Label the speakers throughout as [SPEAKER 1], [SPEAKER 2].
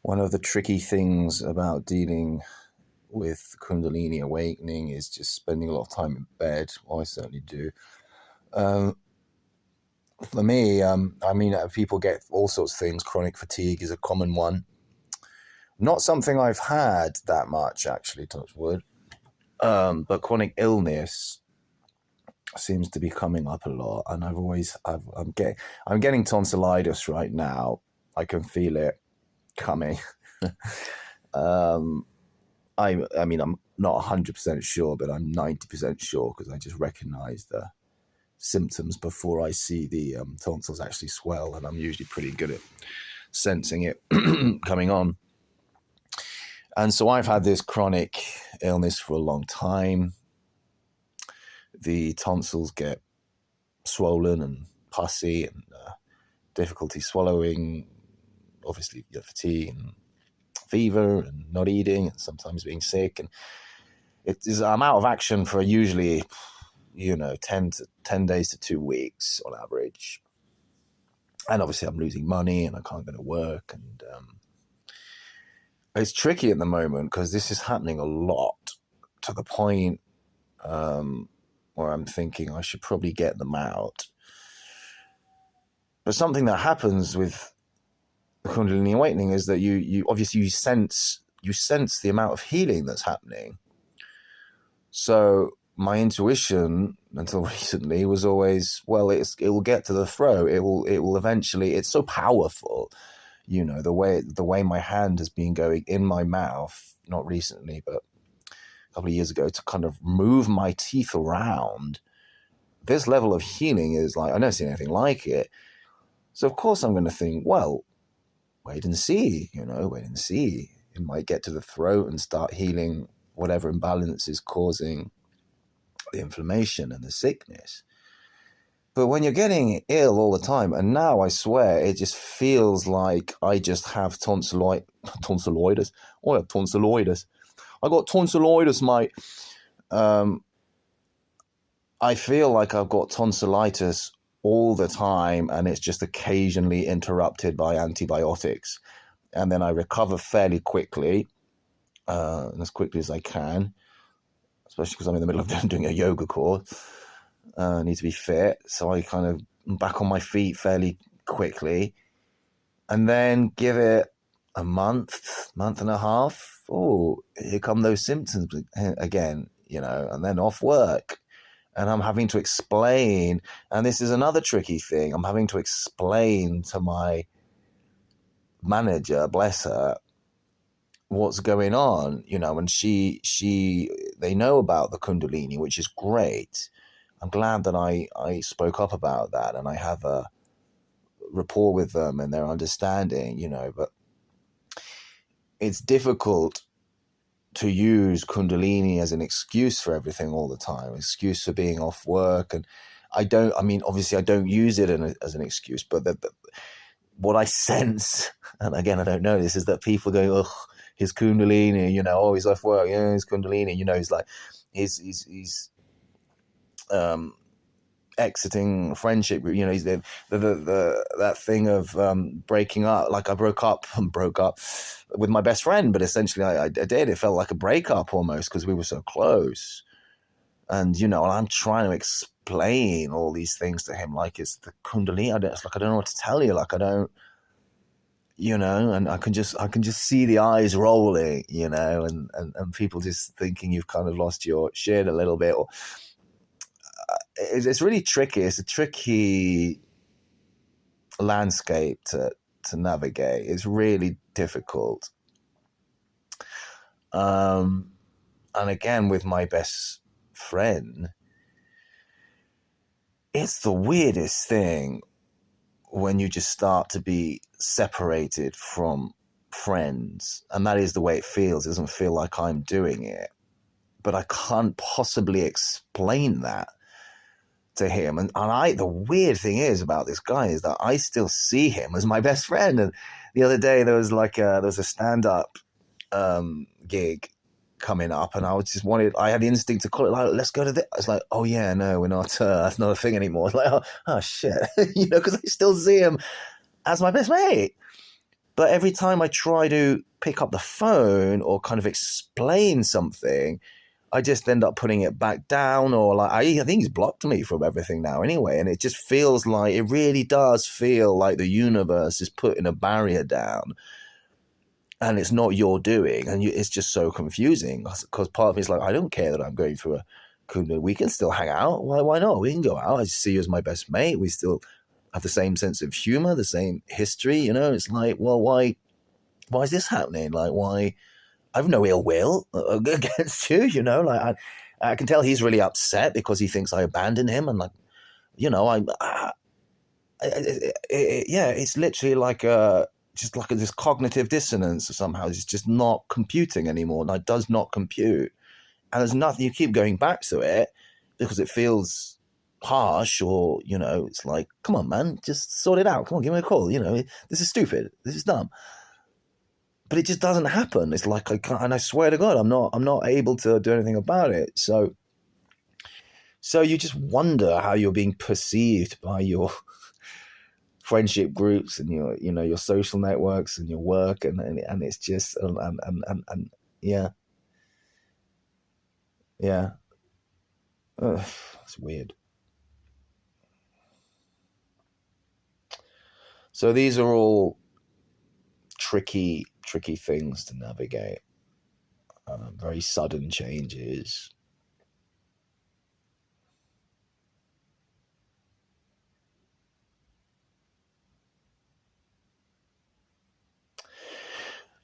[SPEAKER 1] One of the tricky things about dealing with Kundalini awakening is just spending a lot of time in bed. Well, I certainly do. Um, for me, people get all sorts of things. Chronic fatigue is a common one. Not something I've had that much, actually, touch wood. But chronic illness seems to be coming up a lot, and I'm getting tonsillitis right now. I can feel it coming. I'm not 100% sure, but I'm 90% sure because I just recognize the symptoms before I see the tonsils actually swell, and I'm usually pretty good at sensing it coming on. And so I've had this chronic illness for a long time. The tonsils get swollen and pussy and difficulty swallowing, obviously fatigue and fever and not eating and sometimes being sick. And I'm out of action for usually, 10 days to 2 weeks on average. And obviously I'm losing money and I can't go to work. And it's tricky at the moment because this is happening a lot to the point where I'm thinking I should probably get them out. But something that happens with the Kundalini awakening is that you obviously sense the amount of healing that's happening. So my intuition until recently was always, well, it will get to the throat. It will eventually. It's so powerful, the way my hand has been going in my mouth, not recently, but a couple of years ago, to kind of move my teeth around. This level of healing is like, I've never seen anything like it. So of course I'm going to think, well, wait and see, wait and see. It might get to the throat and start healing whatever imbalance is causing the inflammation and the sickness. But when you're getting ill all the time, and now I swear it just feels like I just have tonsillitis. Oh, I have tonsillitis. I got tonsillitis, mate. I feel like I've got tonsillitis all the time, and it's just occasionally interrupted by antibiotics. And then I recover fairly quickly, and as quickly as I can, especially because I'm in the middle of doing a yoga course. I need to be fit, so I kind of am back on my feet fairly quickly. And then give it a month and a half. Oh, here come those symptoms again, and then off work. And I'm having to explain, and this is another tricky thing, I'm having to explain to my manager, bless her, what's going on, and they know about the Kundalini, which is great. I'm glad that I spoke up about that, and I have a rapport with them and their understanding, but it's difficult to use Kundalini as an excuse for everything all the time, excuse for being off work. And obviously I don't use it as an excuse, but what I sense, and again, I don't know this, is that people go, ugh, his Kundalini, he's off work, his Kundalini, he's like, he's exiting friendship, he's the that thing of breaking up. Like I broke up with my best friend, but essentially I did. It felt like a breakup almost because we were so close. And and I'm trying to explain all these things to him, like it's the Kundalini. I don't know what to tell you. Like I don't, and I can just see the eyes rolling, and people just thinking you've kind of lost your shit a little bit, or it's really tricky. It's a tricky landscape to navigate. It's really difficult. And again, with my best friend, it's the weirdest thing when you just start to be separated from friends. And that is the way it feels. It doesn't feel like I'm doing it. But I can't possibly explain that to him. And the weird thing is about this guy is that I still see him as my best friend. And the other day there was a stand-up gig coming up, and I had the instinct to call it, like, let's go to this. I was like, oh yeah, no, we're not, that's not a thing anymore. It's like, oh shit, because I still see him as my best mate. But every time I try to pick up the phone or kind of explain something, I just end up putting it back down, or like I think he's blocked me from everything now anyway. And it just feels like, it really does feel like the universe is putting a barrier down, and it's not your doing, and it's just so confusing, because part of me is like, I don't care that I'm going through a Kundalini. We can still hang out. Why not? We can go out. I see you as my best mate. We still have the same sense of humor, the same history. It's like, well, why is this happening? Like, why? I have no ill will against you. Like I can tell he's really upset because he thinks I abandoned him, and like, yeah, it's literally like just like this cognitive dissonance somehow. It's just not computing anymore. Like, does not compute, and there's nothing. You keep going back to it because it feels harsh, or it's like, come on, man, just sort it out. Come on, give me a call. This is stupid. This is dumb. But it just doesn't happen. It's like I can't, and I swear to God, I'm not able to do anything about it. So you just wonder how you're being perceived by your friendship groups and your social networks and your work, and it's just and yeah, it's weird. So these are all tricky things to navigate. Very sudden changes.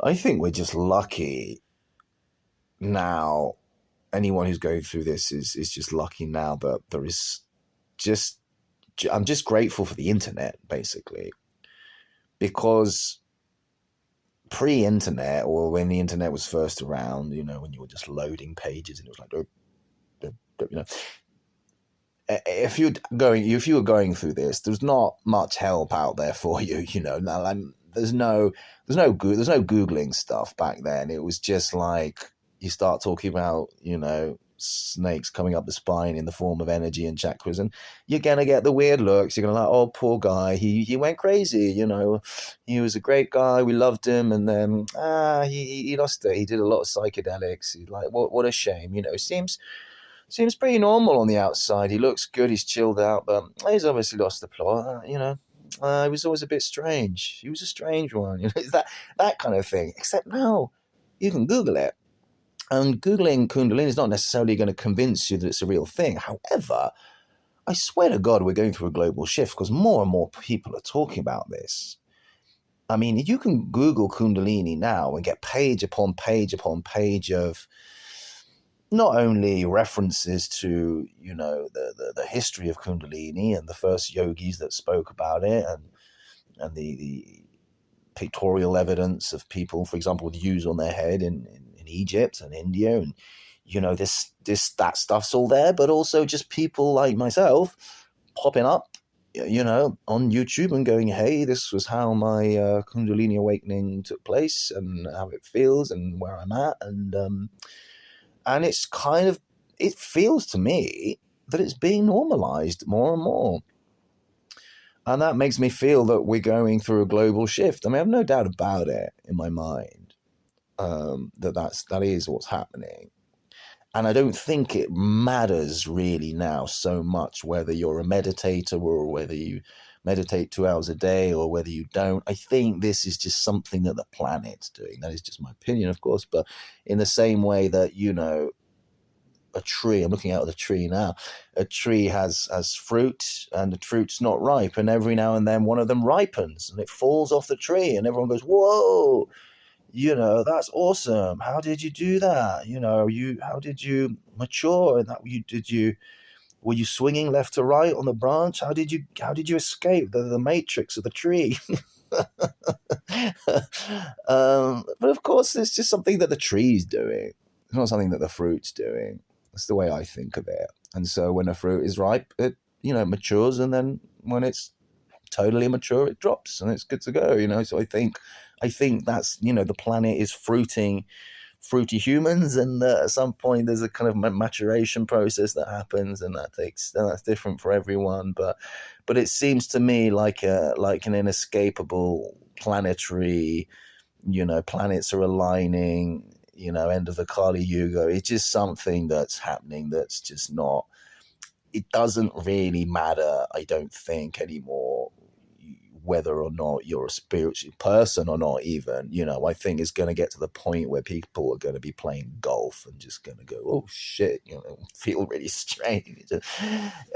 [SPEAKER 1] I think we're just lucky now. Anyone who's going through this is just lucky now that there is just, I'm just grateful for the internet, basically, because pre-internet, or when the internet was first around, when you were just loading pages and it was like, if you were going through this, there's not much help out there for you. There's no Googling stuff back then. It was just like, you start talking about, snakes coming up the spine in the form of energy and chakras, and you're gonna get the weird looks. You're gonna like, oh, poor guy, he went crazy. He was a great guy, we loved him, and then he lost it. He did a lot of psychedelics. He's like, what a shame. Seems pretty normal on the outside. He looks good. He's chilled out, but he's obviously lost the plot. He was always a bit strange. He was a strange one. It's that kind of thing. Except now, you can Google it. And Googling Kundalini is not necessarily going to convince you that it's a real thing. However, I swear to God, we're going through a global shift because more and more people are talking about this. I mean, you can Google Kundalini now and get page upon page upon page of not only references to, the history of Kundalini and the first yogis that spoke about it, and the pictorial evidence of people, for example, with U's on their head in Egypt and India, and that stuff's all there, but also just people like myself popping up, on YouTube and going, hey, this was how my Kundalini awakening took place and how it feels and where I'm at, and it's kind of, it feels to me that it's being normalized more and more. And that makes me feel that we're going through a global shift. I mean, I have no doubt about it in my mind, that is what's happening. And I don't think it matters really now so much whether you're a meditator or whether you meditate 2 hours a day or whether you don't. I think this is just something that the planet's doing. That is just my opinion, of course. But in the same way that, a tree, I'm looking out at the tree now, a tree has fruit and the fruit's not ripe. And every now and then one of them ripens and it falls off the tree and everyone goes, whoa, that's awesome. How did you do that? How did you mature? And were you swinging left to right on the branch? How did you escape the matrix of the tree? But of course, it's just something that the tree's doing. It's not something that the fruit's doing. That's the way I think of it. And so when a fruit is ripe, it matures, and then when it's totally mature, it drops and it's good to go. So I think that's, the planet is fruiting fruity humans, and at some point there's a kind of maturation process that happens, and that's different for everyone. But it seems to me like an inescapable planetary, planets are aligning, end of the Kali Yuga. It's just something that's happening that's just not, it doesn't really matter, I don't think, anymore, whether or not you're a spiritual person or not, even. I think it's going to get to the point where people are going to be playing golf and just going to go, oh shit, feel really strange.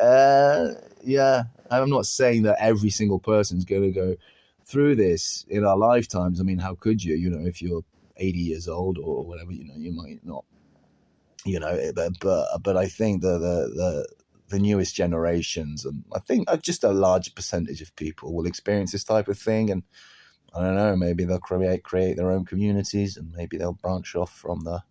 [SPEAKER 1] Yeah, I'm not saying that every single person's going to go through this in our lifetimes. I mean, how could you? If you're 80 years old or whatever, you might not, but I think the newest generations, and I think just a larger percentage of people will experience this type of thing. And I don't know, maybe they'll create their own communities, and maybe they'll branch off from the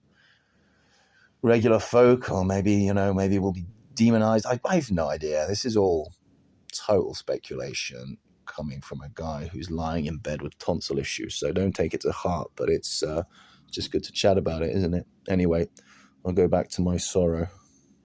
[SPEAKER 1] regular folk, or maybe we'll be demonized. I have no idea. This is all total speculation coming from a guy who's lying in bed with tonsil issues, so don't take it to heart. But it's just good to chat about it, isn't it? Anyway, I'll go back to my sorrow.